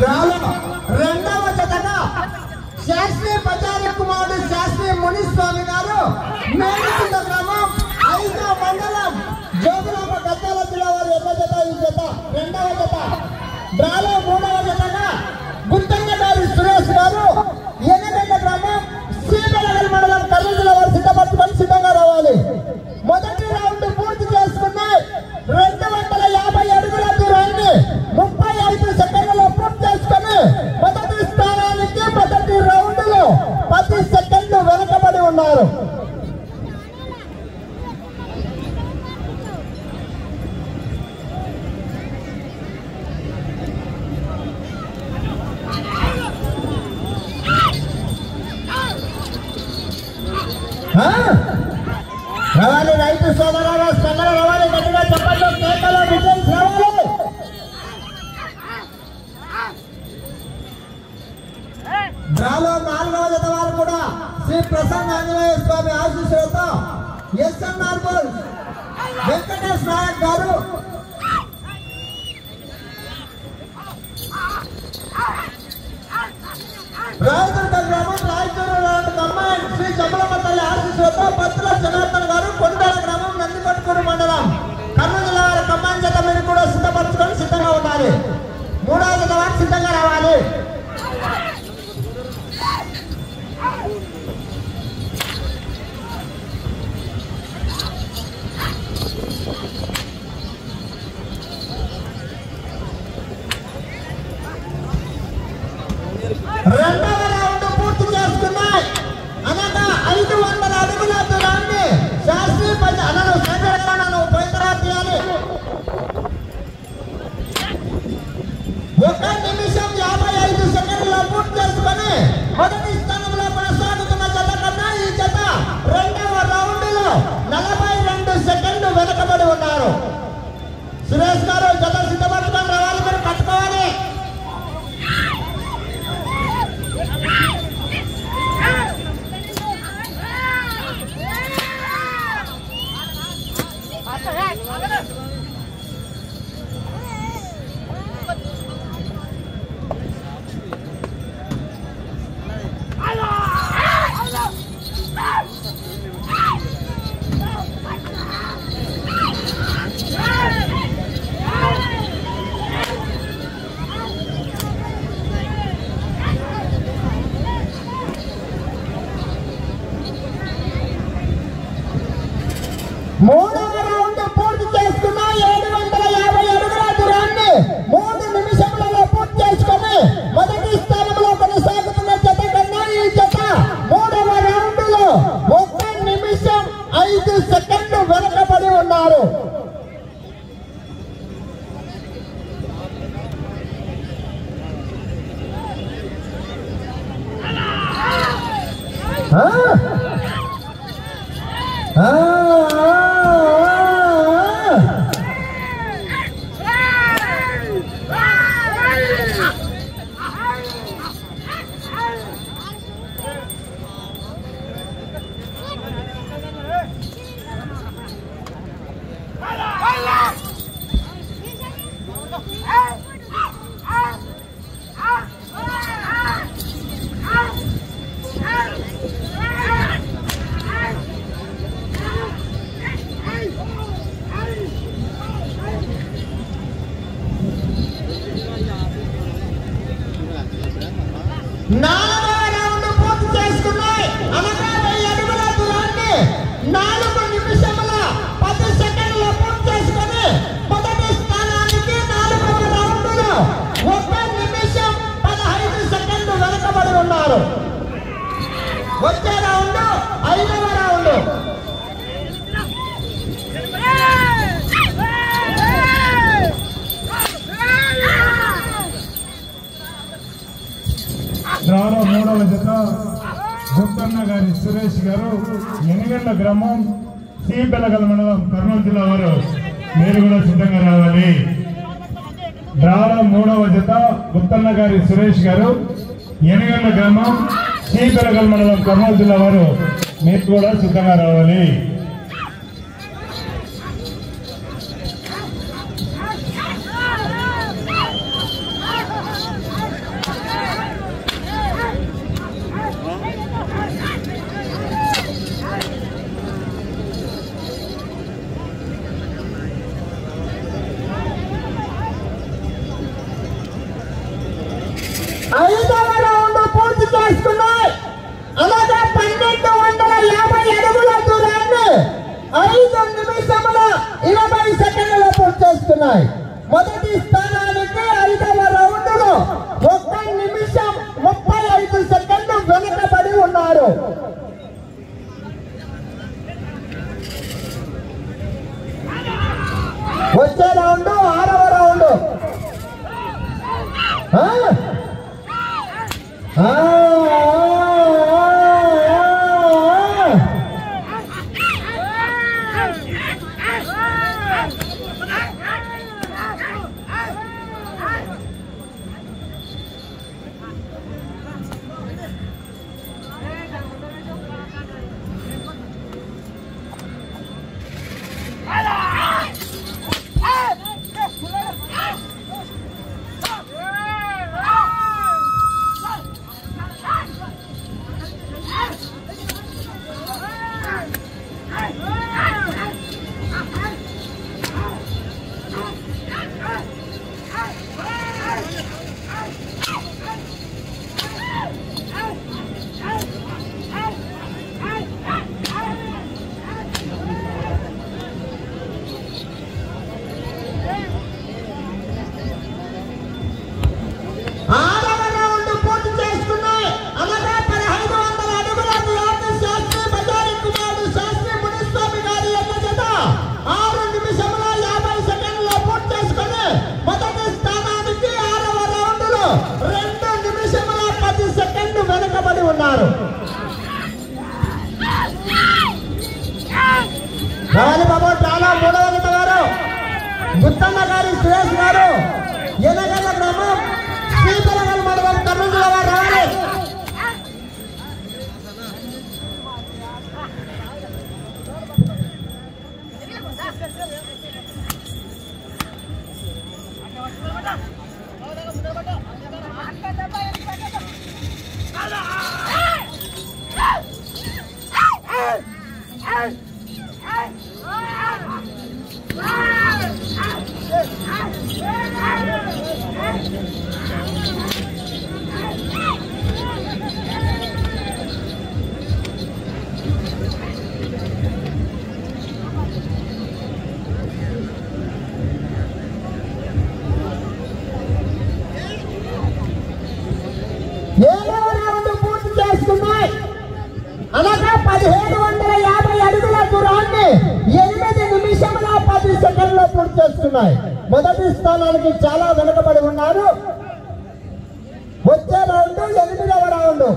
డ్రాలో రెండవ జతగా శాస్త్రి పచారి కుమారుడు శాస్త్రి మునిస్వామి గారు మేడికుంట గ్రామం 5వ మండలం జోగులాంబ గద్వాల జిల్లా వారు ఎన్న జత ఈ జత రెండవ జత. డ్రాలో మూడవ జతగా గుంటన్న గారి సురేష్ గారు ఎన్నగంట గ్రామం శ్రీబెలగల్ మండలం కర్నూలు జిల్లా వారు సిద్ధంగా రావాలి. మొదటి రౌండ్ పూర్తి చేసుకున్నాయి. 250 అడుగుల దూరాన్ని 35 సెకండ్లలో పూర్తి చేసుకుని మొదటి స్థానానికి మొదటి రౌండ్ లో 10 సెకండ్లు వెనుకబడి ఉన్నారు. రవాలి రైతు సోదరులు స్పందన రవాలి గట్టిగా చెప్పండి. కేకలో విజయ్ రావాలి. డ్రాలో 4వ జత వారు కూడా శ్రీ ప్రసన్న ఆంజనేయ స్వామి ఆశీస్సులతో ఎస్ఎన్ఆర్ బోల్ వెంకటేష్ నాయక్ గారు రాయదుర్గ గ్రామం రాయచూరు కమ్మాయి శ్రీ చమలమ్మ తల్లి ఆశీస్సులతో పత్తుల జనార్దన్ గారు కొండాల గ్రామం నందికొట్కూరు మండలం కర్నూలు జిల్లా వారి కమ్మాయి జత మీరు కూడా సిద్ధపరచుకొని సిద్ధంగా ఉండాలి. 3వ జత వారు సిద్ధంగా రావాలి. రెండవ రౌండ్ పూర్తి చేసుకున్నాయి. అనగా 500 అడుగుల దూరాన్ని శాస్త్రి నన్ను పోయితరా తీయాలి. 1 నిమిషం 55 సెకండ్లలో పూర్తి చేసుకుని మొదటి స్థానంలో కొనసాగుతున్న జత కన్నా ఈ జత రెండవ రౌండ్ లో 42 సెకండ్లు వెనుకబడి ఉన్నారు. సురేష్ గారు జత సిద్ధపడుకొని రావాలి. మీరు పట్టుకోవాలి. మూడవ రౌండ్ పూర్తి చేసుకున్న 750 అడుగుల దూరాన్ని 3 నిమిషములలో పూర్తి చేసుకుని మొదటి స్థానంలో కొనసాగుతున్న జత కన్నా ఈ జత 3వ రౌండ్ లో 1 నిమిషం 5 సెకండ్లు వెనుకబడి ఉన్నారు. నాలుగవ రౌండ్ పూర్తి చేసుకున్నాయి. అనగా 1000 అడుగుల దూరాన్ని 4 నిమిషముల 10 సెకండ్లలో పూర్తి చేసుకుని మొదటి స్థానానికి 4వ రౌండ్ లో 1 నిమిషం 15 సెకండ్లు వెనుకబడి ఉన్నారు. వచ్చే రౌండ్ 5వ రౌండ్. డ్రాలో 3వ జత గుంటన్న గారి సురేష్ గారు ఎనగండ్ల గ్రామం శ్రీబెలగల్ మండలం కర్నూలు జిల్లా వారు మీరు కూడా సిద్ధంగా రావాలి. డ్రాలో 3వ జత గుంటన్న గారి సురేష్ గారు ఎనగండ్ల గ్రామం శ్రీబెలగల్ మండలం కర్నూలు జిల్లా వారు మీరు కూడా సిద్ధంగా రావాలి. చేసుకున్నాయి. అలాగే 1250 అడుగుల దూరాన్ని 5 నిమిషముల 20 సెకండ్లలో పూర్తి చేసుకున్నాయి. మొదటి స్థానానికి 5వ రౌండ్లో 1 నిమిషం 35 సెకండ్లు వెనుకబడి ఉన్నారు. వచ్చే రౌండ్ 6వ రౌండ్. బాబు చాలా 3వ గీత గారు గుత్తన్న గారి సురేష్ గారు ఎనగల్ల గ్రామం శ్రీబెలగల్ మండలం కర్నూలు జిల్లా వారు రావాలి. అలాగే 1750 అడుగుల దూరాన్ని 8 నిమిషముల 10 సెకండ్లో పూర్తి చేస్తున్నాయి. మొదటి స్థానానికి చాలా వెనుకబడి ఉన్నారు. వచ్చే రౌండ్ 8వ రౌండ్.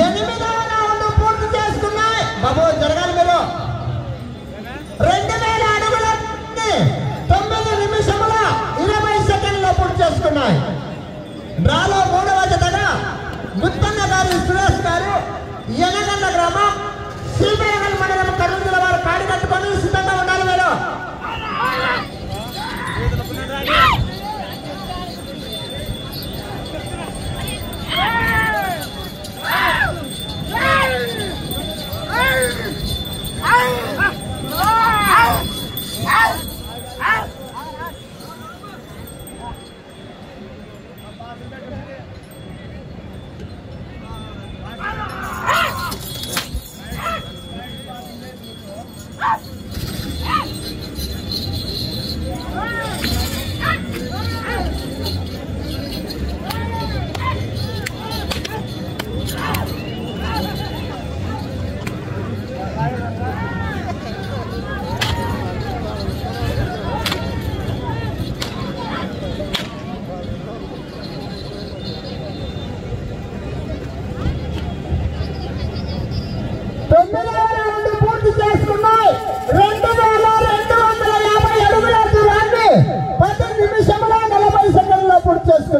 ఎనిమిదవ రౌండ్ పూర్తి చేసుకున్నాయి. బాబు జరగాలి మీరు. 2000 అడుగులని 9 నిమిషముల 20 సెకండ్లో పూర్తి చేసుకున్నాయి. డ్రాలో 3వ జతగా గుత్తన్న గారి సురేష్ గారు ఎనగల్ల గ్రామం శ్రీబెలగల్ మండలం కర్నూలు జిల్లా వారు కాడి కట్టుకొని సిద్ధంగా ఉండాలి మీరు.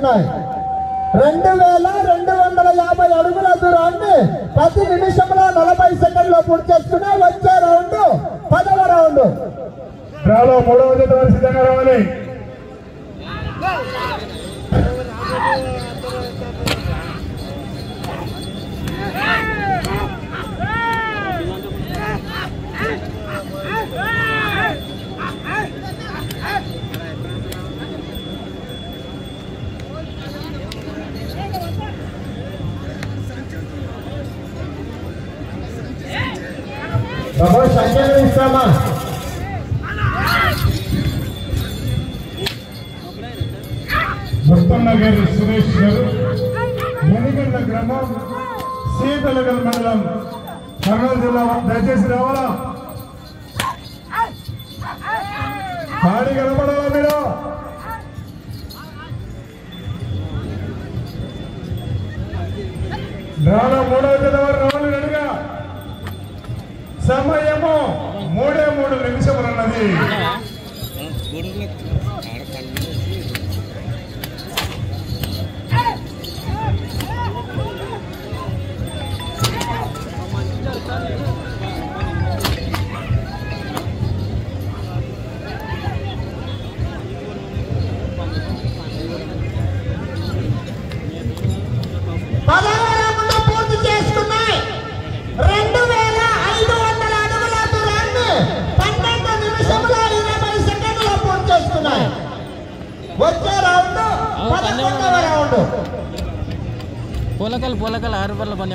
చేసుకున్నాయి. 2250 అడుగుల దూరాన్ని 10 నిమిషంలో 40 సెకండ్లో పూర్తి చేసుకున్నాయి. వచ్చే రౌండ్ 10వ రౌండ్. డ్రాలో 3వ జత వారు సిద్ధంగా రావాలి. బాబు సంఖ్యలు ఇస్తామా? గుర్తున్నగారి సురేష్ గారు, ఎనిగండ్ల గ్రామం, సి బెలగల్ మండలం, కర్నూలు జిల్లా. దయచేసి రావాలా, పాడి కనపడాలా మీరు? డ్రాలో 3వ జత వారు రావాలి. రెడీగా సమయము 3 నిమిషములున్నది. పూర్తి చేసుకున్నాయి. 2500 అడుగుల దూరాన్ని 12 నిమిషముల 20 సెకండ్లో పూర్తి చేసుకున్నాయి. వచ్చే రౌండ్ 11వ రౌండ్. పూలకల్ 6 రూపాయల పని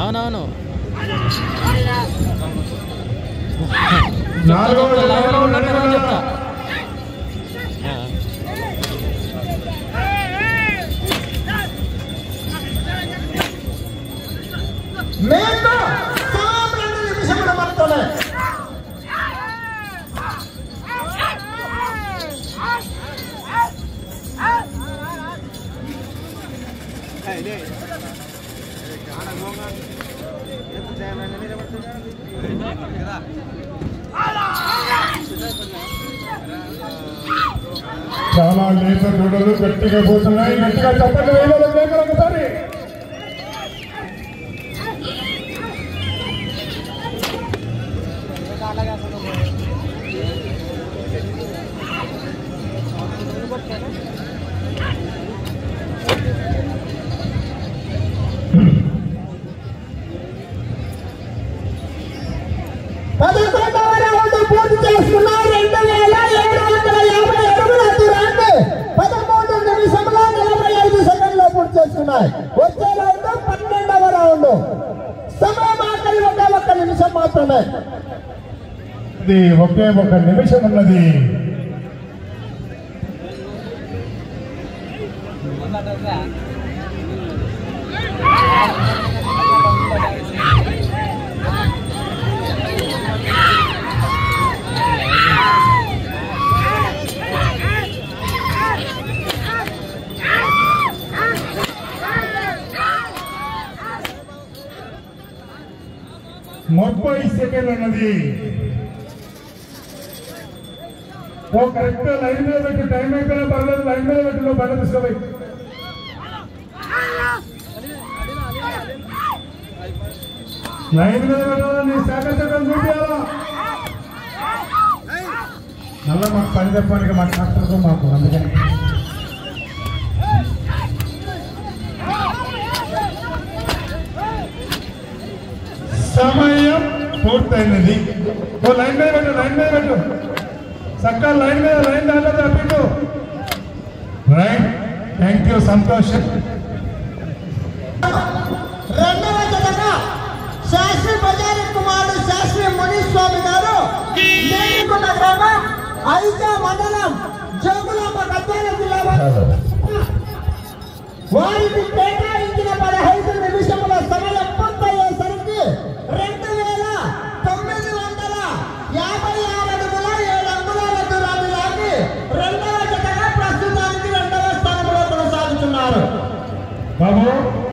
అవునవును. 4వ చెప్తా. మేము 2 నిమిషముల మాత్రమే. చాలా లేత దూడలు గట్టిగా పోతున్నాయి. గట్టిగా చప్పట్లు వేయాలి ఒకసారి. పూర్తి చేసుకున్నాయి. 2750 అడుగుల దూరాన్ని 13 నిమిషముల 45 సెకండ్లో పూర్తి చేసుకున్నాయి. వచ్చే రౌండ్ 12వ రౌండ్. సమయం ఆఖరి 1 నిమిషం మాత్రమే. ఒకే 1 నిమిషం ఉన్నది. ముప్పై సెకండ్లు ఉన్నది. ఓ కరెక్ట్ లైన్ మీద పెట్టి, టైం అయిపోయినా పర్లేదు, లైన్ మీద పెట్టి నువ్వు బండ తీసుకోవాలి. లైన్ మీద పెట్టాలా, నీ శాఖ చూపించాలా. మళ్ళా మాకు పని చెప్పడానికి మా డాక్టర్తో మాకు అందుకని సమయం పూర్తయినది. ఓ లైన్ మీద పెట్టు, లైన్ మీద పెట్టు, చక్కగా లైన్ మీద, లైన్ దాంట్లో తప్పిండు. రైట్, థ్యాంక్ యూ, సంతోషం. రెండవ జతగా శాస్త్రి బజారి కుమారుడు శాస్త్రి మునిస్వామి గారు, నేనుకున్న గ్రామం, ఐజా మండలం, జోగులాంబ గద్వాల జిల్లా వారికి కేటాయించిన 15